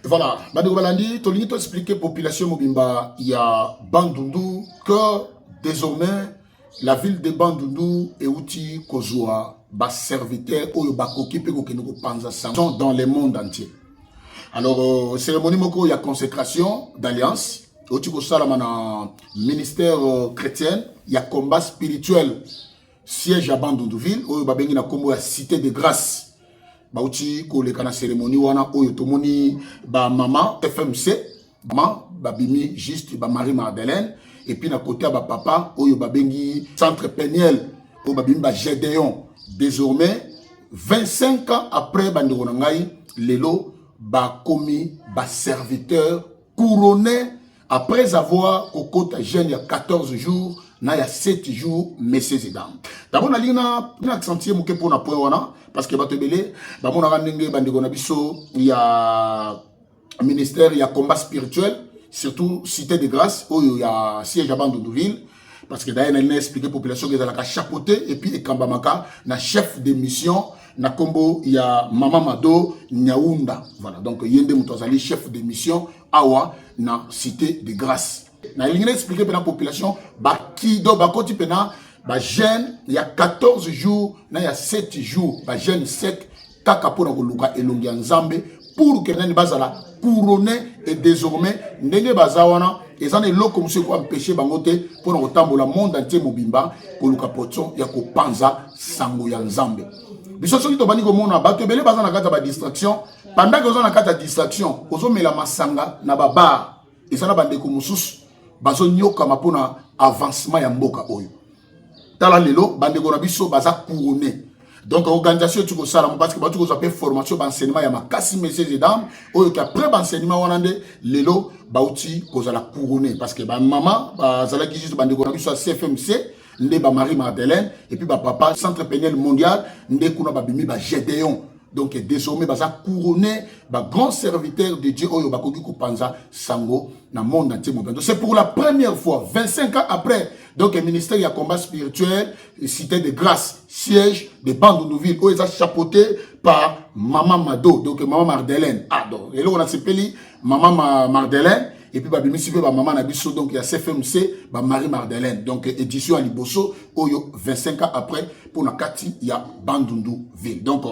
Voilà, Badou Balandi, Tolini to expliquer population Mobimba, il y a Bandundu, que désormais la ville de Bandundu est outil Kozua, bas serviteur, ou Bakoki, Pekokenoko Panza sont dans le monde entier. Alors, cérémonie Moko, il y a consécration d'alliance, outil Kosalamana, ministère chrétien, il y a combat spirituel, siège à Bandunduville, ou Babengi na Kombo, la cité de grâce. Bauti ko le kana cérémonie wana oyo tomoni ba maman FMC maman babimi juste ba Marie Madeleine et puis na côté ba papa oyo babengi centre Peniel oyo babimi ba Gédéon. Désormais 25 ans après bandeko ngai lelo ba komi ba serviteur couronné après avoir kokota jeune il y a 14 jours na ya 7 jours messieurs et dames. D'abord na lina na accentuer mo ke pona point wana parce que batebele ba mona randenge bandeko na biso il y a ministère il y a combat spirituel surtout cité de grâce où il y a siège à Bandunduville parce que d'ailleurs elle a expliqué population que dans la chapeauté et puis Kambamaka na chef de mission na kombo il y a Mama Mado Nyaunda voilà donc yende mutozali chef de mission awa na cité de grâce na il a expliqué pour la population ba kido ba koti pena ba jeune il y a 14 jours na il y a 7 jours ba jeune sec kaka pona koluka elongi nzambe pour que nani bazala couronné et désormais ndenge bazawana ezana eloko monsieur ko empêcher bangote pour kotambola monde entier mobimba koluka potson ya ko panza sango ya nzambe biso soki to bani ko mona bato belé bazana kata ba distraction pendant que ozana kata distraction ozomela masanga na baba ezana bandeko mususu bazo nyoka mapona avancement ya mboka oyo tala lelo bandeko na biso baza couronné donc organisation tu ko sala parce que ba tu ko appelle formation d'enseignement ya makasi messieurs et dames oyo ki après enseignement wanande lelo bauti ko za la couronné parce que ba maman ba zala ki juste bandeko na biso CFMC nde ba Marie Madeleine et puis ba papa centre pénal mondial nde kuna ba bimi ba Gédéon. Donc désormais baza couronné ba grand serviteur de Dieu oyo bakoki ko panza sango na monde entier. Donc c'est pour la première fois 25 ans après donc le ministère y a combat spirituel cité de grâce siège de Bandunduville où ils a chapeauté par Maman Mado donc Maman Madeleine ah donc et là on a s'appelé Maman Madeleine et puis babimi sibe ba maman na biso donc il y a CFMC ba Marie Madeleine donc édition à Liboso oyo 25 ans après pour na kati il y a Bandunduville donc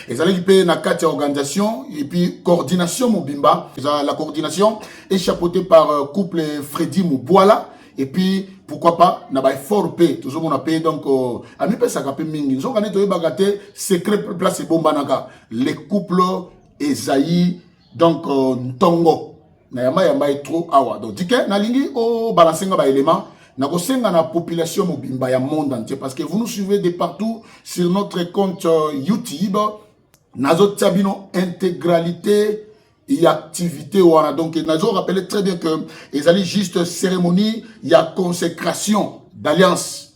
ils allaient payer na kati organisation et puis coordination mobimba la coordination est chapeautée par couple Freddy Mouboala et puis pourquoi pas na ba fort paix toujours on a payé donc ami pesa ka pe mingi nous on connaît to bagate secret place bombanaka les couples Esaïe donc Ntongo na yamba trop awa donc dike na lingi o balancenga ba élément na kosenga na population mobimba ya monde entier parce que vous nous suivez de partout sur notre compte YouTube nazo tabino intégralité et activité wana donc nazo rappeler très bien que ils allaient juste cérémonie il y a consécration d'alliance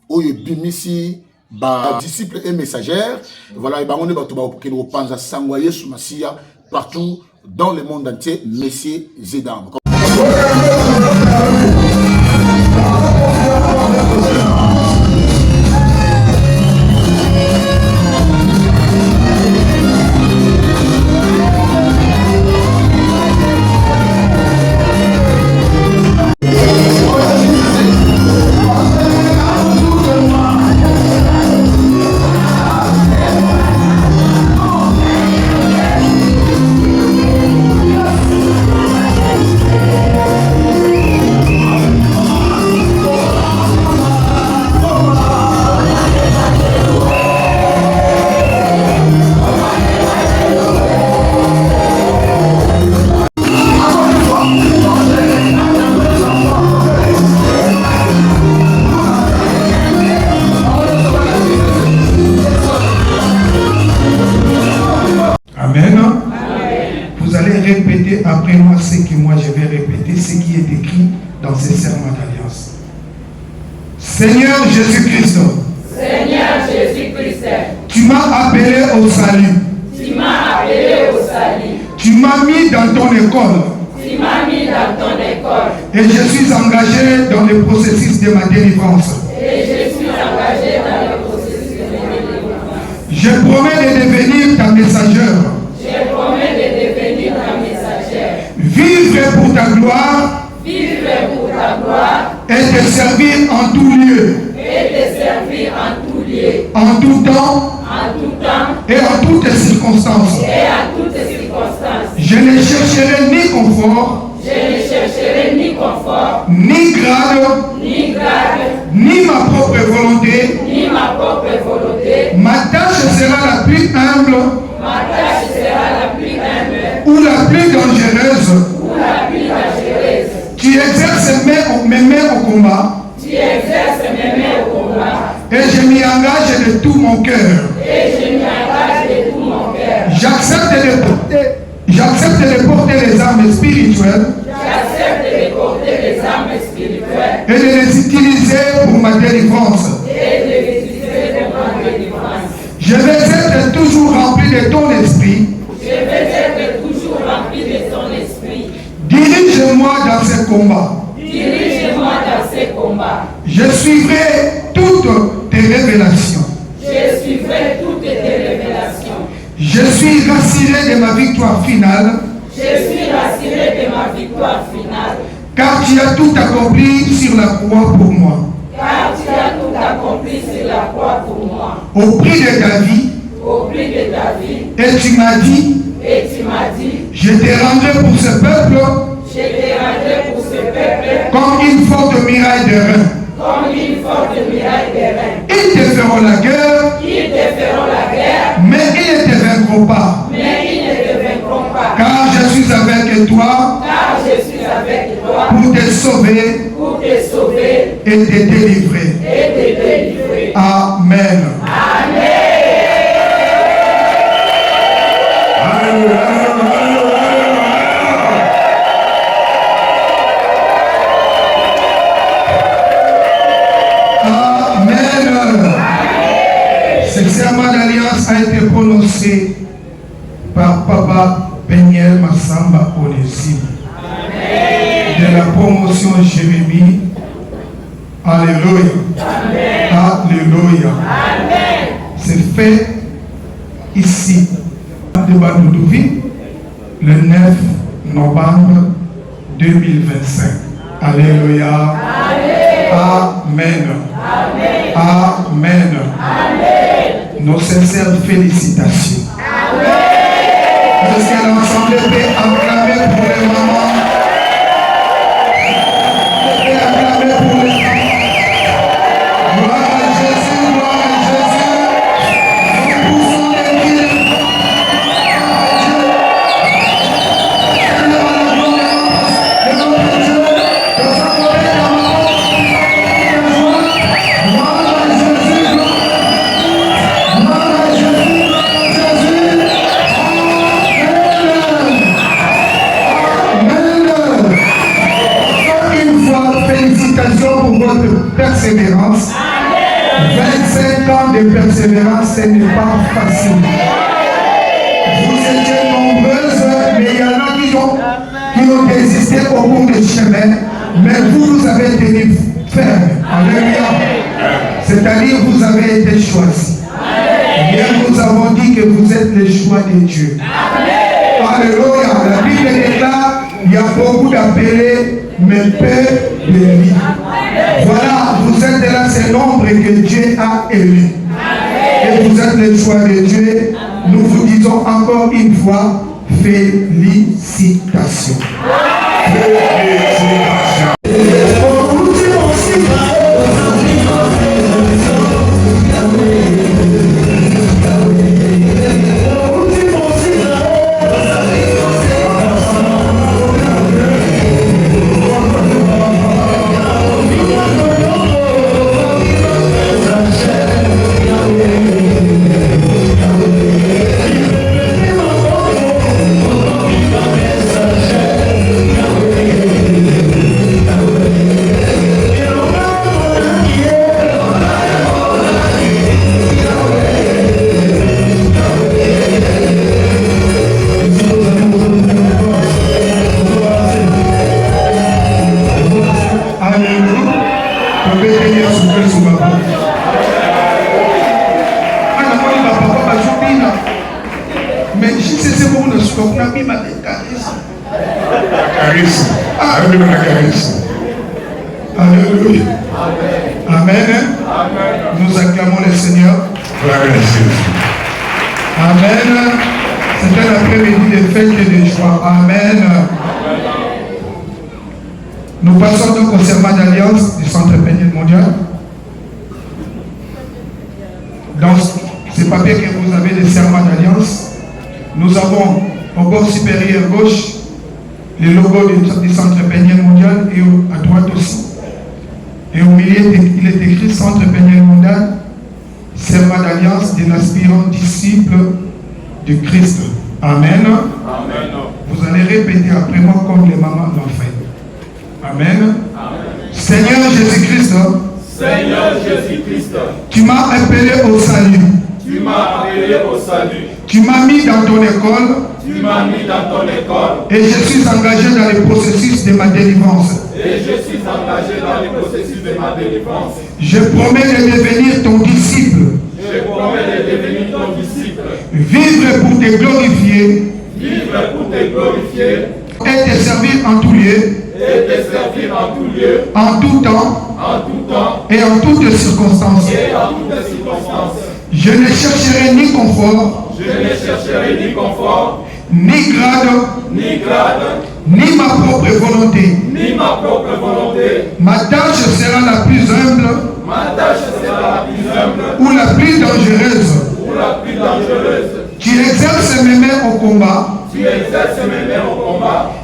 oyo bimisi ba disciples et messagères voilà et ba on est bato ba okelo panza sangwa Yesu Masia partout dans le monde entier, messieurs et dames. Après moi, ce que moi je vais répéter, ce qui est écrit dans ces serments d'alliance. Seigneur Jésus-Christ, Seigneur Jésus-Christ, tu m'as appelé au salut. Tu m'as appelé au salut. Tu m'as mis dans ton école. Tu m'as mis dans ton école. Et je suis engagé dans le processus de ma délivrance. Et je suis engagé dans le processus de ma délivrance. Je promets de devenir ta messagère. Je promets de devenir pour ta gloire. Vivre pour ta gloire. Et te servir en tout lieu. Et te servir en tout lieu. En tout temps. En tout temps. Et en toutes circonstances. Et à toutes circonstances. Je ne chercherai ni confort. Je ne chercherai ni confort. Ni grade. Ni grade. Ni ma propre volonté. Ni ma propre volonté. Ma tâche sera la plus humble. Ma tâche sera la plus humble. Ou la plus dangereuse. Ou la plus dangereuse. Tu exerces mes mains au combat. Tu exerces mes mains au combat. Et je m'y engage de tout mon cœur. Et je m'y engage de tout mon cœur. J'accepte de porter les armes spirituelles. J'accepte de porter les armes spirituelles. Et de les utiliser pour ma délivrance. Et de les utiliser pour ma délivrance. Je vais être toujours rempli de ton esprit. Je vais être toujours rempli de ton esprit. Dirige-moi dans ce combat. Dirige-moi dans ces combats. Je suivrai toutes tes révélations. Je suivrai toutes tes révélations. Je suis rassuré de ma victoire finale. Je suis rassuré de ma victoire finale. Car tu as tout accompli sur la croix pour moi. Car tu as tout accompli sur la croix pour moi. Au prix de ta vie. Au prix de ta vie. Et tu m'as dit. Et tu m'as dit. Je te rendrai pour ce peuple. Je te rendrai pour ce peuple. Comme une forte muraille de reins. Comme une forte muraille de reins. Ils te feront la guerre. Ils te feront la guerre. Mais ils ne te vaincront pas. Mais ils ne te vaincront pas. Car je suis avec toi. Car je suis avec toi. Pour te sauver. Pour te sauver. Et te délivrer. Et te délivrer. Amen. Amen. Ce serment d'alliance a été prononcé par Papa Peniel Massamba Onésime de la promotion Jérémie. Alléluia. Alléluia. C'est fait ici, de Bandoudouville, le 9 novembre 2025. Alléluia. Amen. Amen. Nos sincères félicitations. Est-ce que l'ensemble peut acclamer pour les mamans? Peut acclamer pour les mamans? Gloire à Jésus, gloire à Jésus. Nous poussons l'équipe. Persévérance. 25 ans de persévérance, ce n'est pas facile. Vous étiez nombreuses, mais il y en a qui ont désisté au bout du chemin, mais vous avez tenu ferme. Alléluia. C'est-à-dire vous avez été choisis. Bien, nous avons dit que vous êtes les choix de Dieu. Alléluia. La Bible déclare, il y a beaucoup d'appelés, mais peu de lits. Voilà, vous êtes là, c'est l'ombre que Dieu a élu. Et vous êtes le choix de Dieu. Nous vous disons encore une fois, félicitations. Félicitations. charisme. Alléluia. Amen. Nous acclamons le Seigneur. Amen. C'est un après-midi de fête et de joie. Amen. Nous passons donc au serment d'alliance du Centre Péniel Mondial. Dans ces papiers que vous avez de serment d'alliance, nous avons au bord supérieur gauche le logo du Centre Péniel Mondial et à droite aussi. Et au milieu, il est écrit Centre Péniel Mondial, serment d'alliance de l'aspirant disciple de Christ. Amen. Amen. Vous allez répéter après moi comme les mamans l'ont fait. Amen. Seigneur Jésus-Christ, tu m'as appelé au salut. Tu m'as mis dans ton école. Et je suis engagé dans le processus de ma délivrance. Je promets de devenir ton disciple. Vivre pour te glorifier. Et te servir en tout lieu. En tout temps. Et en toutes circonstances. Je ne chercherai ni confort. Ni grade. Ni ma propre volonté. Ma tâche sera la plus humble. Ou la plus dangereuse. Tu exerces mes mains au combat.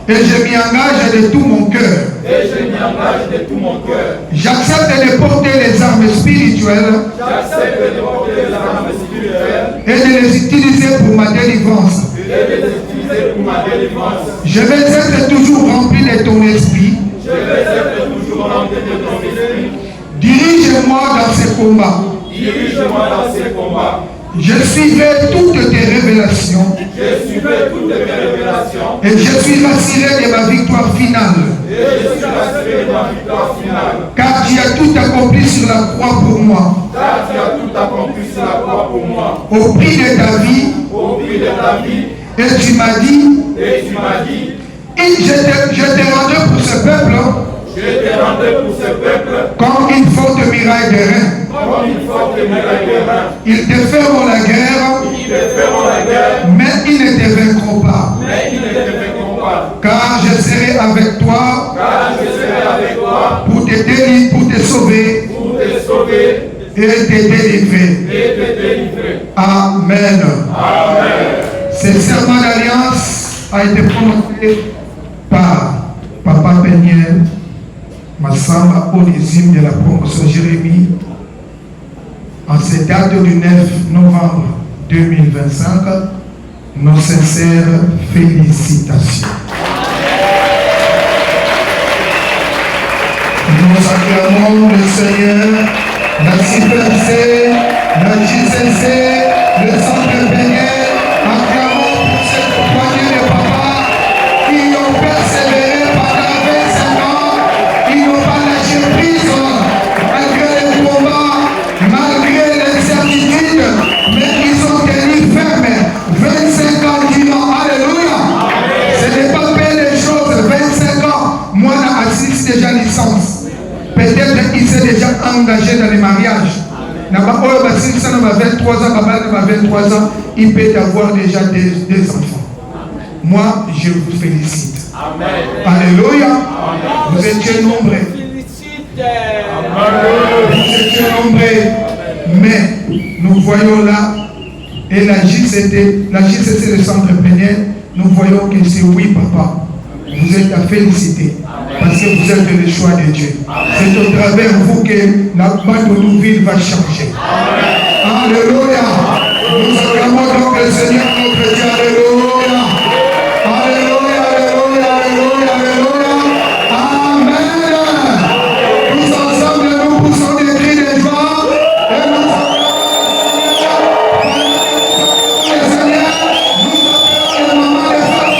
Et je m'y engage de tout mon cœur. J'accepte de porter les armes spirituelles. Et de les utiliser pour ma délivrance. Je vais être toujours rempli de ton esprit. Dirige-moi dans ces combats. Je suivrai toutes tes révélations. Et je suis rassuré de ma victoire finale. Car tu as tout accompli sur la croix pour moi. Au prix de ta vie. Et tu m'as dit. Et je te rendrai pour ce peuple. Comme une forte muraille de reins. Ils te feront la guerre. Mais ils ne te vaincront pas. Car je serai avec toi. Pour te sauver. Et te délivrer. Amen. Ce serment d'alliance a été prononcé par Papa Péniel Massamba Onésime de la promotion Jérémie en cette date du 9 novembre 2025. Nos sincères félicitations. Nous acclamons le Seigneur, la CPC, la JCC, le Centre Péniel. Acclamons pour cette poignée de papas qui ont persévéré pendant 25 ans. Ils n'ont pas lâché prise malgré les combats, malgré les certitudes, mais ils ont tenu ferme 25 ans durant. Alléluia. Ce n'est pas belle les choses. 25 ans, moi j'ai assisté déjà licence. Peut-être qu'il s'est déjà engagé dans les mariages. Si ça n'a 23 ans, 23 ans, il peut avoir déjà des enfants. Moi, je vous félicite. Amen. Alléluia. Amen. Vous étiez nombreux. Vous étiez nombreux. Mais nous voyons là, et la JCC, le Centre Péniel, nous voyons que c'est oui, papa. Vous êtes à féliciter. Parce que vous êtes le choix de Dieu. C'est au travers de vous que la bande de nos villes va changer. Alléluia. Nous acclamons donc le Seigneur notre Dieu. Alléluia. Alléluia, alléluia, alléluia, alléluia. Amen. Tous ensemble, nous poussons des cris de joie. Et nous acclamons le Seigneur. Nous acclamons les mamans des femmes.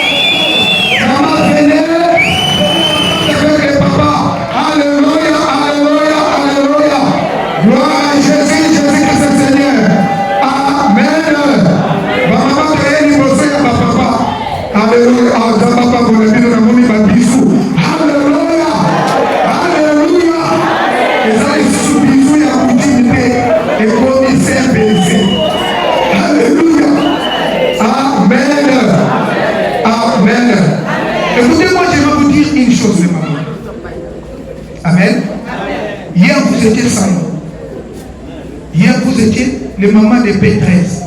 Maman venez. Alléluia, alléluia, alléluia. Gloire à Jésus, Jésus-Christ Seigneur. Amen. Maman, Écoutez-moi, je vais vous dire une chose, les mamans. Amen. Hier, vous étiez sans nom. Hier, vous étiez les mamans de P13.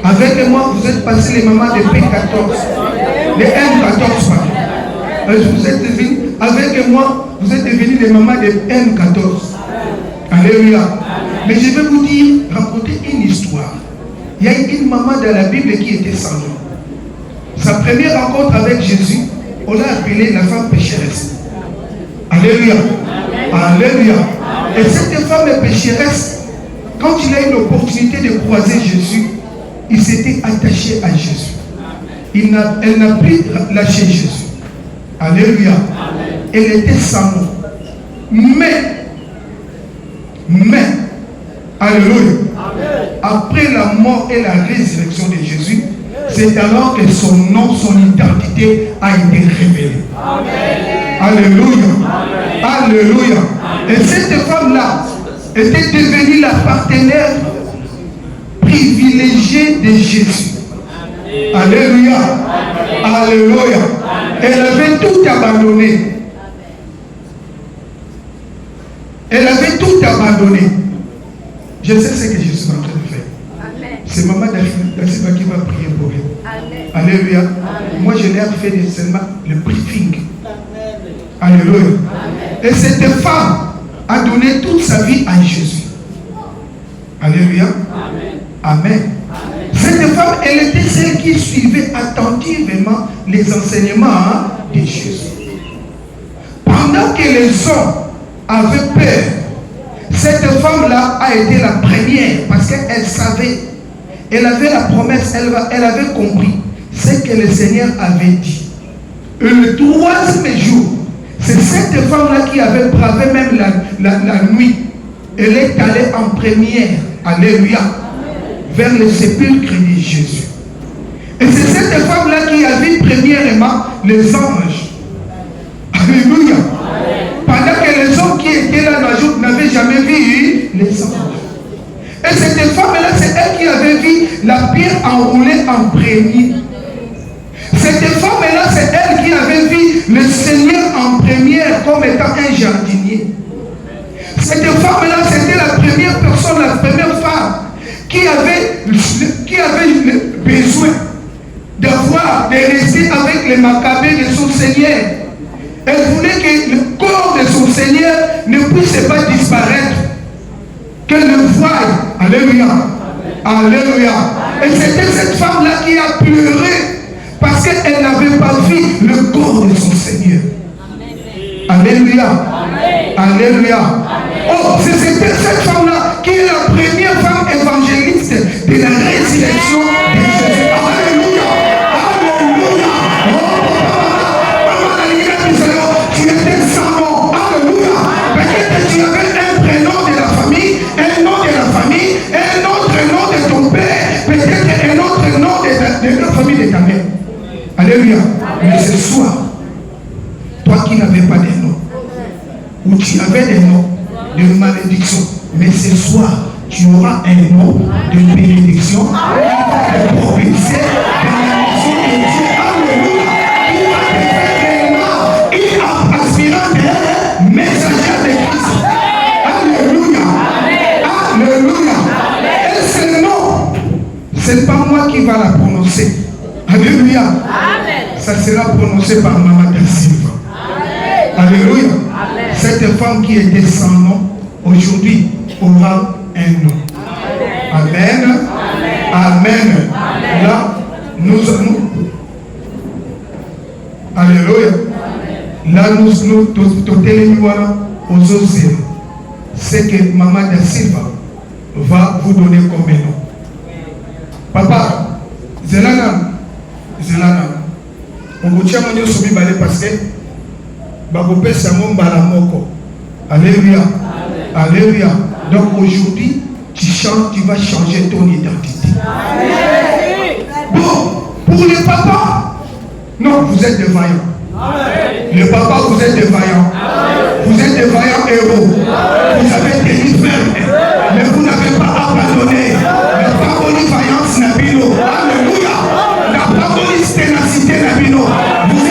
Avec moi, vous êtes passés les mamans de P14. Les M14, pardon. Vous êtes devenus, avec moi, vous êtes devenus les mamans de M14. Alléluia. Mais je vais vous dire, raconter une histoire. Il y a une maman dans la Bible qui était sans nom. Sa première rencontre avec Jésus, on l'a appelée la femme pécheresse. Alléluia. Alléluia. Et cette femme pécheresse, quand il a eu l'opportunité de croiser Jésus, il s'était attaché à Jésus. Elle n'a plus lâché Jésus. Alléluia. Elle était sans nom. Mais, alléluia. Après la mort et la résurrection de Jésus, c'est alors que son nom, son identité a été révélée. Alléluia. Alléluia. Et cette femme-là était devenue la partenaire privilégiée de Jésus. Alléluia. Alléluia. Elle avait tout abandonné. Elle avait tout abandonné. Je sais ce que je suis en train de faire. C'est maman Daciba qui va prier pour elle. Alléluia. Moi, je l'ai fait seulement le briefing. Alléluia. Et cette femme a donné toute sa vie à Jésus. Alléluia. Amen. Cette femme, elle était celle qui suivait attentivement les enseignements de Jésus. Pendant que les hommes avaient peur, cette femme-là a été la première parce qu'elle savait, elle avait la promesse, elle avait compris ce que le Seigneur avait dit. Et le troisième jour, c'est cette femme-là qui avait bravé même la nuit. Elle est allée en première, alléluia, vers le sépulcre de Jésus. Et c'est cette femme-là qui a vu premièrement les anges. Alléluia. Pendant que les hommes qui étaient là dans le jour n'avaient jamais vu les anges. Et cette femme-là, c'est elle qui avait vu la pierre enroulée en premier. Cette femme-là, c'est elle qui avait vu le Seigneur en première comme étant un jardinier. Cette femme-là, c'était la première personne, la première femme qui avait besoin de rester avec les macabées de son Seigneur. Elle voulait que le corps de son Seigneur ne puisse pas disparaître. Qu'elle le voie. Alléluia. Alléluia. Et c'était cette femme-là qui a pleuré parce qu'elle n'avait pas vu le corps de son Seigneur. Alléluia. Alléluia. Oh, c'était cette femme-là qui est la première femme évangéliste de la résurrection de Jésus. Alléluia. Alléluia. Tu étais sans nom. Alléluia. Peut-être tu avais un prénom de la famille, un nom de la famille, un autre nom de ton père, peut-être un autre nom de la famille de ta mère. Alléluia. Mais ce soir, toi qui n'avais pas de nom, ou tu avais des noms de malédiction, mais ce soir, tu auras un nom de bénédiction, de prophétie, de la maison de Dieu. Alléluia. Il va te faire réellement, il a aspirant des messagers de Christ. Alléluia. Alléluia. Et ce nom, ce n'est pas moi qui va la prononcer. Alléluia. Ça sera prononcé par Maman Daciba. Alléluia. Cette femme qui était sans nom, aujourd'hui aura un nom. Amen. Amen. Là, nous allons. Alléluia. Là, nous aux osés. C'est que Maman Daciba va vous donner comme nom. Papa, Zelana, on vous tient mon soumis parce que alléluia. Alléluia. Donc aujourd'hui, tu chantes, tu vas changer ton identité. Bon, pour les papas, non, vous êtes des vaillants. Les papas, vous êtes des vaillants. Vous êtes des vaillants héros. Vous avez délivré, mais vous n'avez pas abandonné. La parole vaillance Nabino. Alléluia. La parole ténacité Nabino. Vous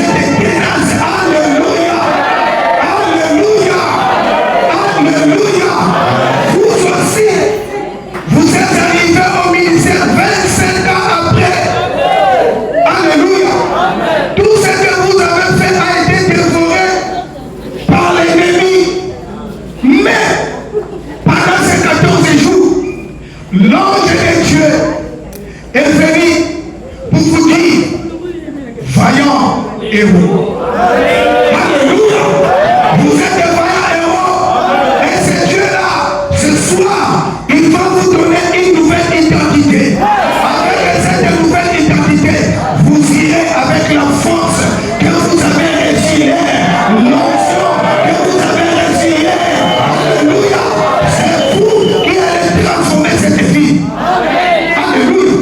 héros. Alléluia. Vous êtes des vaillants héros. Et c'est Dieu-là, ce soir, il va vous donner une nouvelle identité. Avec cette nouvelle identité, vous irez avec la force que vous avez reçue, l'onction que vous avez reçue. Alléluia. C'est vous qui allez transformer cette vie. Alléluia.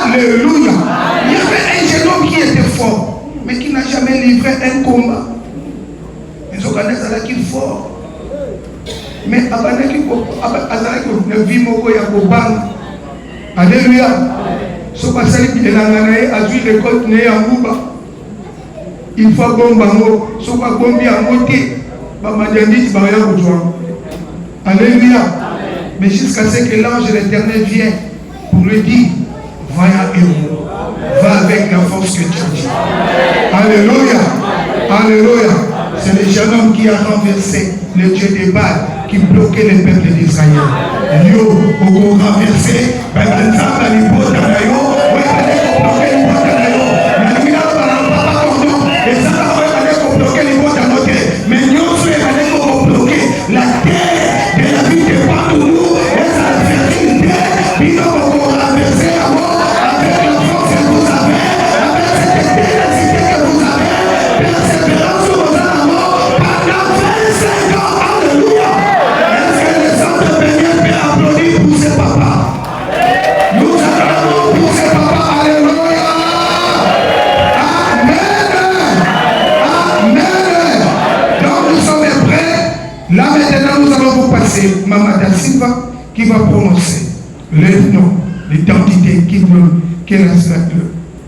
Alléluia. Il y avait un jeune homme qui était fort, mais qui n'a jamais livré un combat. Les organismes qui sont forts. Mais après qu'il vie moko ya kobanga. Alléluia. Ce passage qui est là, il l'école né à Mouba. Il faut bombango, ce qu'on a bombé à côté. Alléluia. Mais jusqu'à ce que l'ange de l'Éternel vienne pour lui dire, va à héros, va avec la force que tu as dit. Alléluia. Alléluia. C'est le jeune homme qui a renversé le Dieu des Baals qui bloquait le peuple d'Israël. Yo, au renversé, mais nous la terre de la vie de Bandundu et sa fertilité, puis nous avons renversé avec la force que vous avez, avec cette ténacité que vous avez, persévérance sur vos amours pendant 25 ans. Alléluia. Est-ce que les autres bénis peuvent applaudir pour ces papas? Nous allons pour ces papas. Alléluia. Amen. Amen. Donc nous sommes prêts. Là maintenant nous allons vous passer Maman Da Silva qui va prononcer le nom, l'identité qui est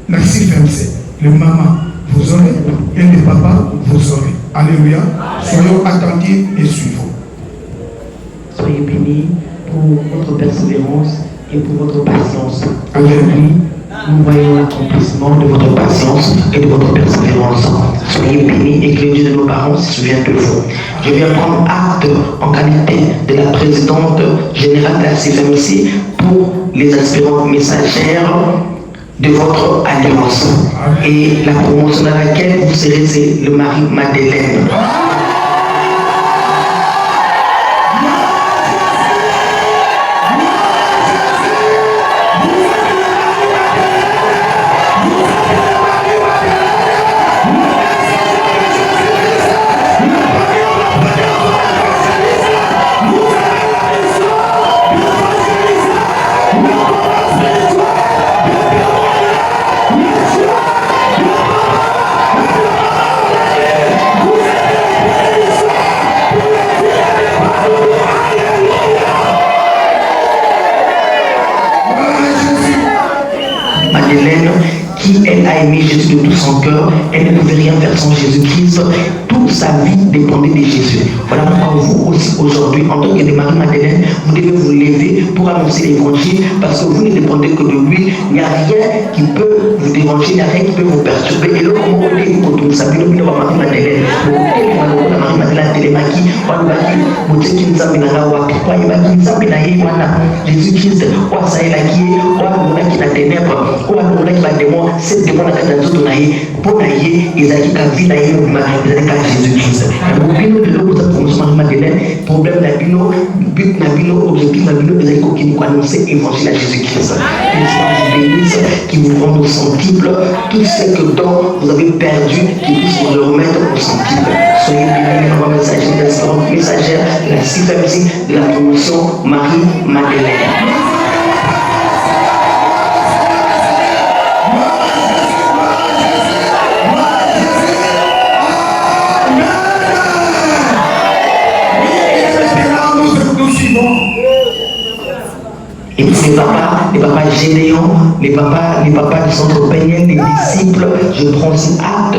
la CFMC. Le maman, vous aurez, et le papa, vous aurez. Alléluia. Soyons attentifs et suivons. Soyez bénis pour votre persévérance et pour votre patience. Aujourd'hui, nous voyons l'accomplissement de votre patience et de votre persévérance. Soyez bénis et que le Dieu de nos parents se souvienne de vous. Je viens prendre acte en qualité de la présidente générale de la CFMC pour les aspirantes messagères de votre alliance. Et la promotion dans laquelle vous serez, c'est le mari Madeleine. Qui elle a aimé Jésus de tout son cœur, elle ne pouvait rien faire sans Jésus-Christ. Toute sa vie dépendait de Jésus. Voilà pourquoi vous aussi aujourd'hui, en tant que de Marie-Madeleine, vous devez vous lever pour annoncer l'évangile parce que vous ne dépendez que de lui. Il n'y a rien qui peut vous déranger, il n'y a rien qui peut vous perturber. Et là, comment on dit que vous savez, nous sommes Marie-Madeleine. Jésus-Christ, cette demande à la zone pour naïe, ils ont dit qu'à vie naïe, ils ont dit qu'à Jésus-Christ. Et vous de l'eau, vous avez Madeleine, problème la bino, but la bino, objectif la bino, ils ont dit qu'on annoncer l'évangile à Jésus-Christ. Et bénisse, qui vous rendent au centuple, tout ce que dont vous avez perdu, qui puisse vous le remettre au centuple. Soyez bénis, les mamans messagères de la CFMC de la promotion Marie-Madeleine. Et puis les papas Gédéon, les papas du centre Peignel, les disciples, je prends aussi acte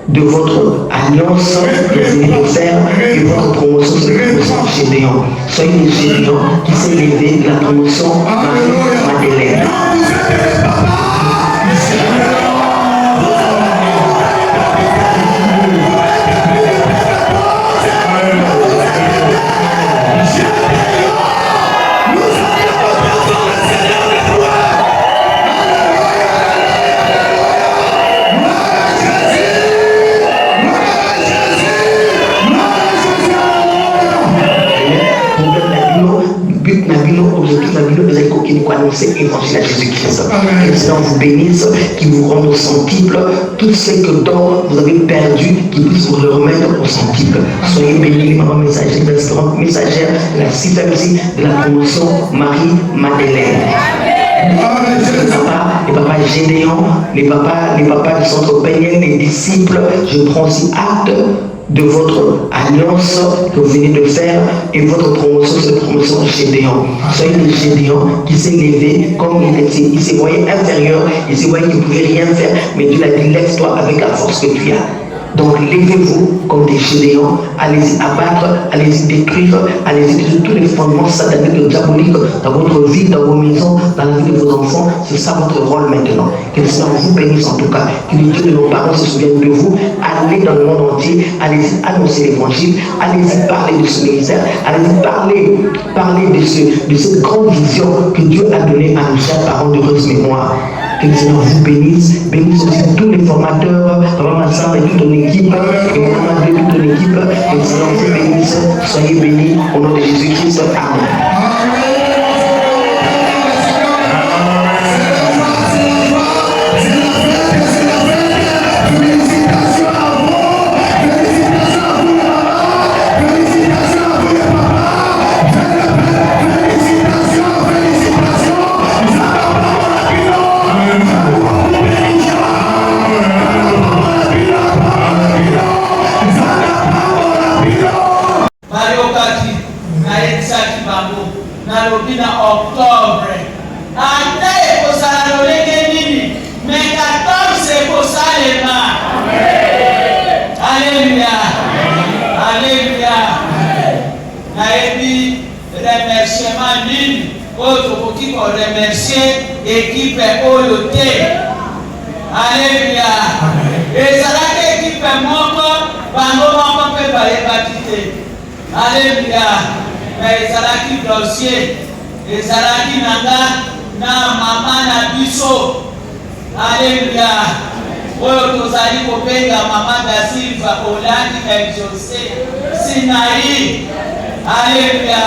de votre alliance, des anniversaires et votre promotion sur la promotion Gédéon. Soyez les Gédéons qui s'est levé de la promotion Madeleine. Jésus. annoncer l'évangile à Jésus-Christ. Que le Seigneur vous bénisse, qu'il vous rende au centuple. Tout ce que d'or vous avez perdu, qu'il puisse vous le remettre au centuple. Soyez bénis, maman messagère, l'espérance messagère, la cité de la promotion Marie-Madeleine. Les papas Gédéon, les papas du centre Peignel, les disciples, je prends aussi acte de votre alliance que vous venez de faire et votre promotion, c'est la promotion Gédéon. Soyez des Gédéons qui s'est levé comme il s'est voyé inférieur, il s'est voyé qu'il ne pouvait rien faire, mais Dieu l'a dit, lève-toi avec la force que tu as. Donc levez-vous comme des Gédéons, allez-y abattre, allez-y détruire, allez-y détruire tous les fondements sataniques et diaboliques dans votre vie, dans vos maisons, dans la vie de vos enfants. C'est ça votre rôle maintenant. Que le Seigneur vous bénisse en tout cas. Que le Dieu de nos parents se souvienne de vous. Allez dans le monde entier, allez-y annoncer l'évangile, allez-y parler de ce ministère, allez-y parler de cette grande vision que Dieu a donnée à nos chers parents d'heureuse mémoire. Que le Seigneur vous bénisse, bénisse aussi tous les formateurs, Papa Massam et toute ton équipe, et Maman de toute ton équipe. Que le Seigneur vous bénisse, soyez bénis au nom de Jésus-Christ. Amen. Remercier l'équipe Oloté. Alléluia. Et ça là l'équipe Moko, Bango peut pas battre. Alléluia. Mais ça là qui dossier. Et ça là qui nanga na maman na biso. Alléluia. Oyo tozali kobenga maman da Silva Olandi José Sinaï. Alléluia.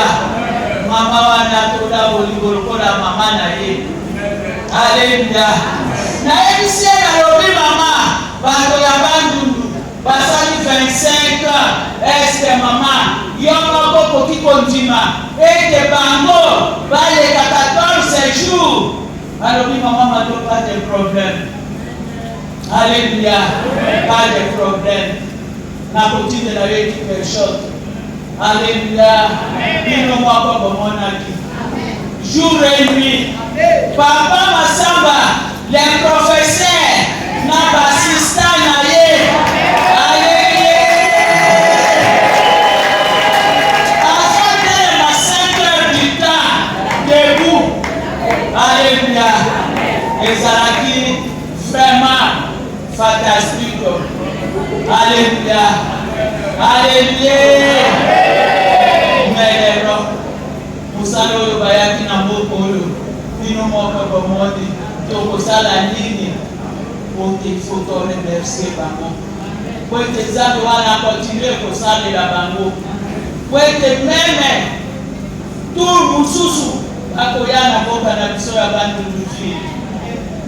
Mama wana toda boligolokola mama na ye. Alléluia. Na ebisi na lobi mama bato ya bandundu basali 25 ans. Est-ce que mama yo moko koki kondima ete bango baleka 14 jours. Alobi mama mato pas de problème. Alléluia. Pas de problème. Na continue la vie quelque chose. Alléluia. Nous moi comme mon ami. Jour et nuit. Papa Massamba, les professeurs, n'a assistant à ye. Alléluia. À 5 heures du temps, debout. Alléluia. Et ça a dit vraiment fantastique. Alléluia. Alléluia. Musala oyo bayaki na mboka oyo bino moko bomoni tokosala nini pote foto remercier bango po ete nzambe wana continue kosalela bango po ete meme tour mosusu akoya na mboka na biso ya bandundu fili.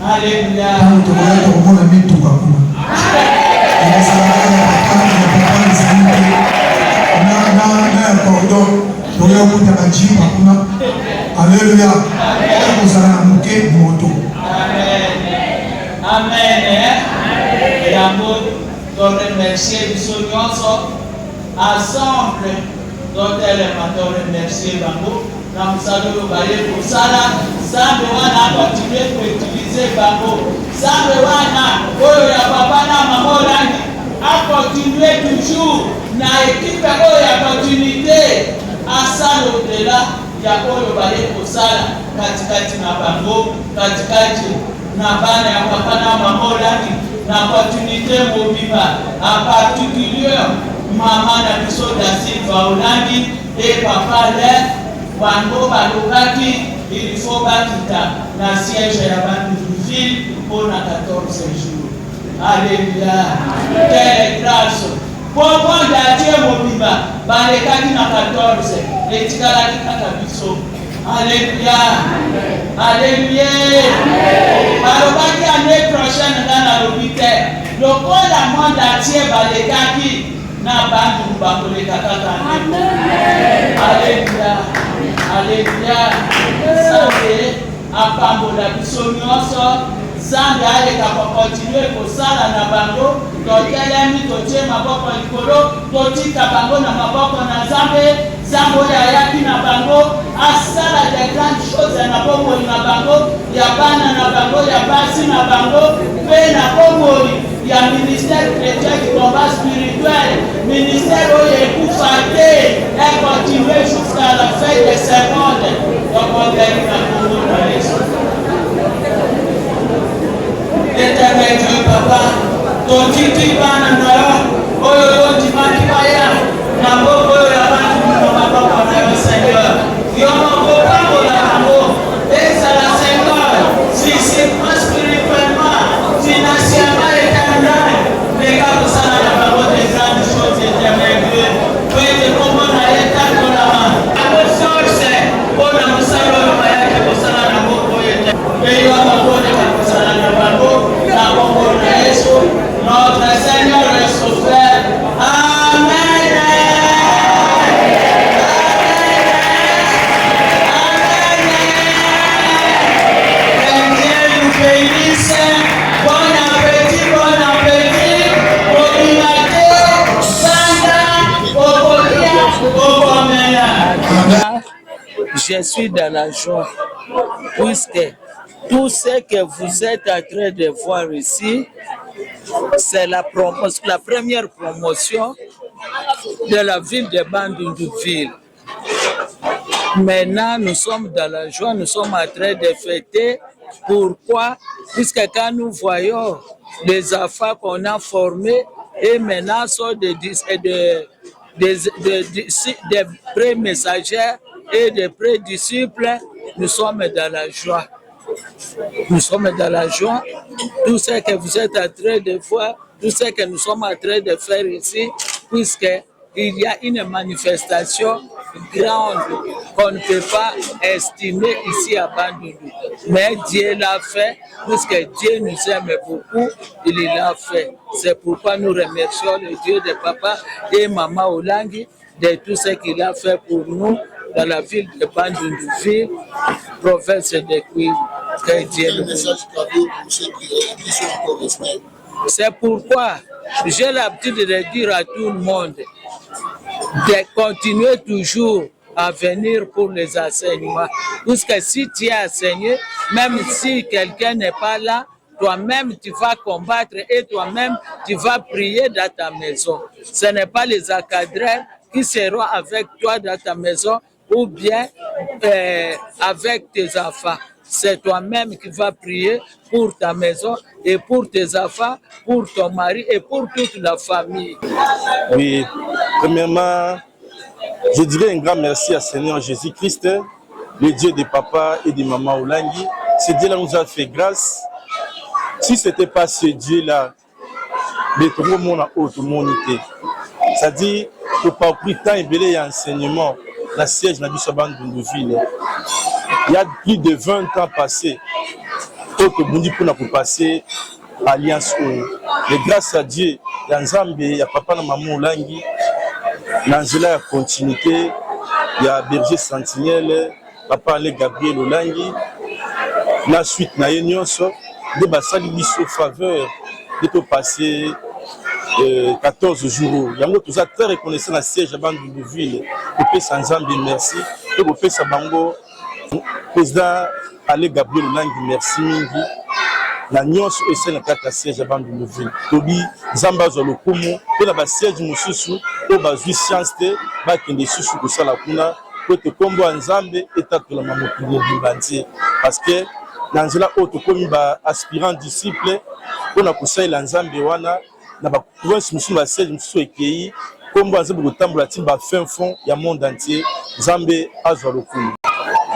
Alléluia. tokomona mituka kuna na cordon toyo kutaka jipa kuna. Alléluia. Kozala na moke moto. Amen. Amen. Yango to remercier biso nyonso ensemble totelema to remercier bango na mosala oyo baye kosala. Nzambe wana akontinue koutilize bango. Nzambe wana oyo ya papa na mama Olandi akontinue toujours na ekipe oyo ya continuité asala odela ya oyo baye kosala katikati na bango, katikati na bana ya papa na mama Olandi na continuité mobimba en particulier mama na biso da Silva Olandi et papa le bango balobaki il faut bakita na siège ya Bandundu ville pour na 14 jours. Alléluia. Quelle grâce. Popo ndatie mobimba balekaki na 14 etikalaki kaka biso. Alléluia. Alléluia. Alobaki année prochaine dans l'hôpital. Le corps du monde entier va les gagner. Na bantu bakole kaka. Alléluia. Alléluia. Santé apambola biso nyonso. Santé aleka continuer kosala na bango. Totelemi totie maboko likolo. Totika bango na maboko na Nzambe. Nzambe ayaki na bango. Asala de grandes choses na bomoi na bango. Ya bana na bango. Ya basi na bango. Pe na bomoi. Il y a un ministère chrétien qui combat spirituel, ministère où il est pour fêter et continuer jusqu'à la fin des secondes. Donc on gagne la commune. Éternel Dieu, Papa, ton titi banana, oh tu m'as dit paya, na bobo ya bantu na papa na Seigneur. Yo mo papa la amour, et ça la Seigneur, physiquement, spirituellement, financièrement. Les gars, vous savez, la parole des grandes choses éternelles. Faites comme on a été dans la main. À vos sources, on a vous savez, on va y aller, vous savez, la parole éternelle. Et il y a la parole de la parole, notre Seigneur est souffert. Amen. Amen. Que Dieu nous bénisse. Bon appétit, bon appétit. Je suis dans la joie, puisque tout ce que vous êtes en train de voir ici, c'est la première promotion de la ville de Bandundu-Ville. Maintenant, nous sommes dans la joie, nous sommes en train de fêter. Pourquoi? Puisque quand nous voyons les enfants qu'on a formés et maintenant sont des pré-messagers et des pré-disciples, nous sommes dans la joie. Nous sommes dans la joie. Tout ce que vous êtes en train de voir, tout ce que nous sommes en train de faire ici, puisqu'il y a une manifestation grande qu'on ne peut pas estimer ici à Bandundu. Mais Dieu l'a fait, puisque Dieu nous aime beaucoup, il l'a fait. C'est pourquoi nous remercions le Dieu de Papa et Maman Olangi de tout ce qu'il a fait pour nous dans la ville de Bandundu-Ville, province de Kwilu. Que Dieu nous bénisse. C'est pourquoi j'ai l'habitude de dire à tout le monde de continuer toujours à venir pour les enseignements. Parce que si tu es enseigné, même si quelqu'un n'est pas là, toi-même tu vas combattre et toi-même tu vas prier dans ta maison. Ce n'est pas les encadreurs qui seront avec toi dans ta maison ou bien avec tes enfants. C'est toi-même qui vas prier pour ta maison et pour tes enfants, pour ton mari et pour toute la famille. Oui, premièrement, je dirais un grand merci à Seigneur Jésus-Christ, le Dieu de Papa et de Maman Olangi. Ce Dieu-là nous a fait grâce. Si ce n'était pas ce Dieu-là, tout le monde a autre monde été. C'est-à-dire, pour pas plus de temps et enseignement, la siège n'a pas Bandundu-Ville. Il y a plus de 20 ans passés, pour passer alliance. Mais grâce à Dieu, il y a Nzambe, il y a Papa et Maman Olangi, Nangela a continuité, il y a Berger Sentinelle, Papa Ale Gabriel Olangi. La suite, il y a une de faveur de passer 14 jours. Il y a un autre très reconnaissant la siège à Bandundu-Ville. Pour faire Nzambe, merci. Et pour faire Bango, président Ale Gabriel Olangi, merci mingi. La nyonso essaie de faire la siège à Bandundu-Ville. Tobi, Zamba Zolokumu, et la siège Moussousou, et la chance de Bakende Soussou pour ça la kuna, pour te combo en Zambé et ta la maman qui parce que dans la haute comme aspirant disciple, on a poussé l'Anzambe wana, na ba province Moussousou la siège Moussousou et combo en Zambé Gotambola timba fin fond, il y a monde entier, Zambé Azolokumu.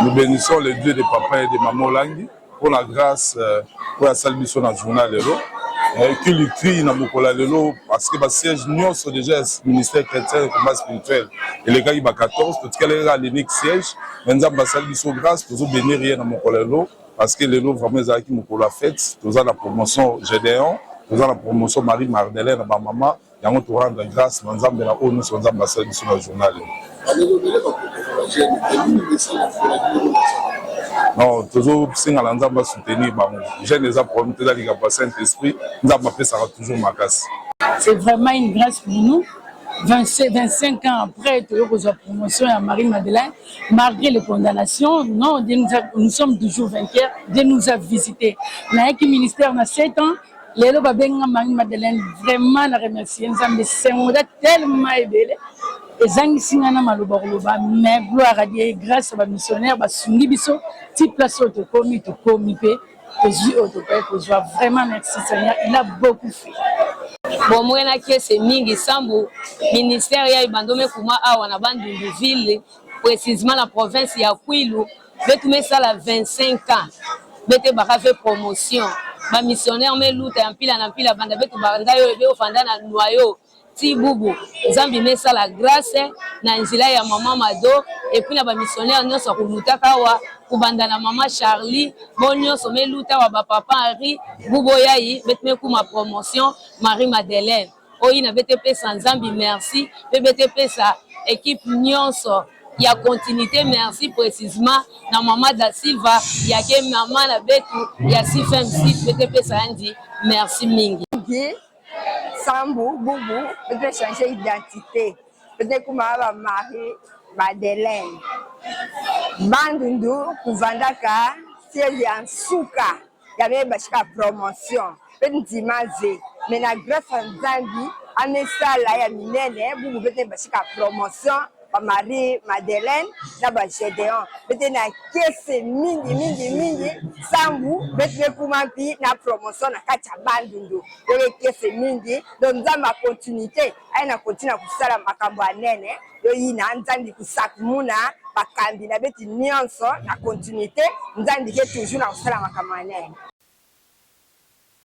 Nous bénissons le Dieu de Papa et de Maman Olangi pour la grâce pour la salle mission dans le journal. qu'il crie dans mon lelo parce que le siège nous c'est déjà ministère chrétien et combat spirituel et les gars il va 14 tout cas les l'unique siège maintenant basali biso grâce pour bénir rien dans mon lelo parce que lelo vraiment ils qui mon la fête tous la promotion Gédéon tous la promotion Marie-Madeleine ma maman yango to rendre grâce nzambe la onu so nzambe basali biso na journal non, toujours signe à l'ensemble soutenir j'ai des problèmes de la Saint-Esprit, nous avons fait ça toujours ma casse. C'est vraiment une grâce pour nous. 25 ans après, tu as promotion à Marie-Madeleine, malgré les condamnations, non, nous sommes toujours vainqueurs, Dieu nous a visités. Dans le ministère, on a 7 ans, les gens qui Marie-Madeleine, vraiment la remercier. Nous avons tellement aidé. Et Zangisingana Maloboroba, mais gloire à Dieu, grâce à ma missionnaire, Sungibiso, ti place au commis, vraiment merci Seigneur, il a beaucoup fait. Bon, moi, c'est Mingi Sambo, ministère ya Ibandome Kuma Awa na Bandundu ville, précisément la province ya Kwilu, mais ça la 25 ans, bete baka fait promotion, ma missionnaire me luta en pile banda betu banda yo be ofanda na noyo. Ti bubu Zambi mesa la grâce na nzila ya maman Mado et puis na ba missionnaire nyonso kuluta kawa kubanda na maman Charlie bonyo so meluta wa ba papa Henri bubo yayi betme ku ma promotion Marie-Madeleine oyi na BTP sans Zambi merci BTP sa équipe nyonso ya continuité merci précisément na maman da Silva ya ke maman na betu ya CFMC BTP sa andi merci mingi. Sambu, Boubou, peut-être changer d'identité. Peut-être comme Marie-Madeleine. Bandundu, Kouvandaka, siège en Souka. Il y avait une promotion. Peut-être dimanche. Mais la grâce en Zambi, à ça, là, il y a une Boubou, peut-être une promotion. Marie-Madeleine, d'abord Gédéon. Peut-être na kese mingi sambu bete kumampi na promotion na kacha bandundu. Yo kese mingi donc dans ma continuité, elle na continue kusala makambo anene. Yo yina nzandi kusakumuna bakambi na beti nyonso na continuité, nzandi ke toujours na kusala makambo anene.